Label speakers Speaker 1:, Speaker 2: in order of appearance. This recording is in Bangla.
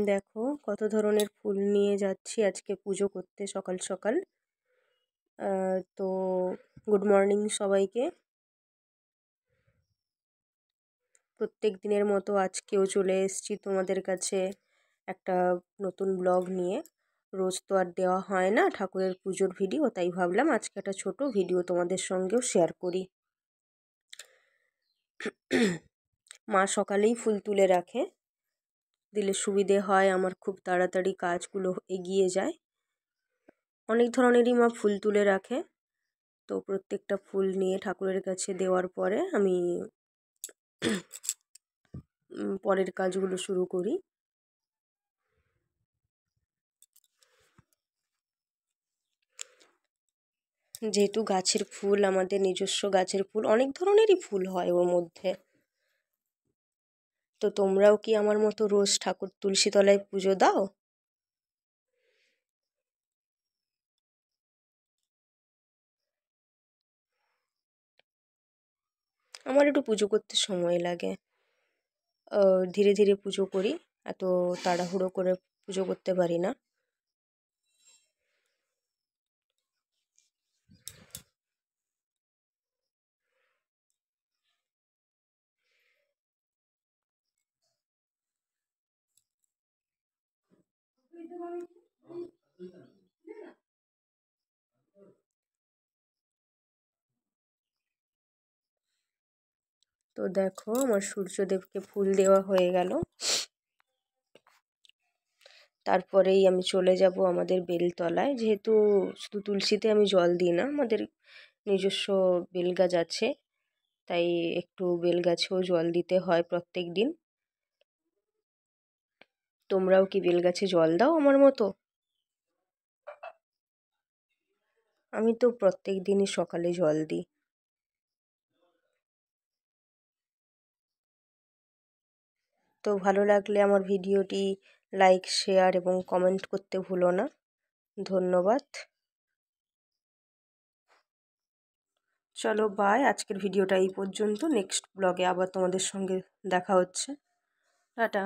Speaker 1: দেখো কত ধরনের ফুল নিয়ে যাচ্ছি আজকে পুজো করতে সকাল সকাল। তো গুড মর্নিং সবাইকে। প্রত্যেক দিনের মতো আজকেও চলে এসেছি তোমাদের কাছে একটা নতুন ব্লগ নিয়ে। রোজ তো আর দেওয়া হয় না ঠাকুরের পুজোর ভিডিও, তাই ভাবলাম আজকে একটা ছোট ভিডিও তোমাদের সঙ্গেও শেয়ার করি। মা সকালেই ফুল তুলে রাখে, দিলে সুবিধে হয়, আমার খুব তাড়াতাড়ি কাজগুলো এগিয়ে যায়। অনেক ধরনেরই মা ফুল তুলে রাখে, তো প্রত্যেকটা ফুল নিয়ে ঠাকুরের কাছে দেওয়ার পরে আমি পরের কাজগুলো শুরু করি। যেহেতু গাছের ফুল, আমাদের নিজস্ব গাছের ফুল, অনেক ধরনেরই ফুল হয় ওর মধ্যে। তো তোমরাও কি আমার মতো রোজ ঠাকুর তুলসী তলায় পুজো দাও? আমার একটু পুজো করতে সময় লাগে, ধীরে ধীরে পুজো করি, এত তাড়াহুড়ো করে পুজো করতে পারি না। তো দেখো আমার সূর্যদেবকে ফুল দেওয়া হয়ে গেল। তারপরেই আমি চলে যাব আমাদের বেলতলায়। যেহেতু শুধু তুলসীতে আমি জল দিই না, আমাদের নিজস্ব বেলগাছ আছে, তাই একটু বেলগাছেও জল দিতে হয় প্রত্যেক দিন। তোমরাও কি বেলগাছে জল দাও আমার মতো? আমি তো প্রত্যেক দিনই সকালে জল দিই। তো ভালো লাগলে আমার ভিডিওটি লাইক, শেয়ার এবং কমেন্ট করতে ভুলো না। ধন্যবাদ। চলো বাই, আজকের ভিডিওটা এই পর্যন্ত। নেক্সট ব্লগে আবার তোমাদের সঙ্গে দেখা হচ্ছে। টাটা।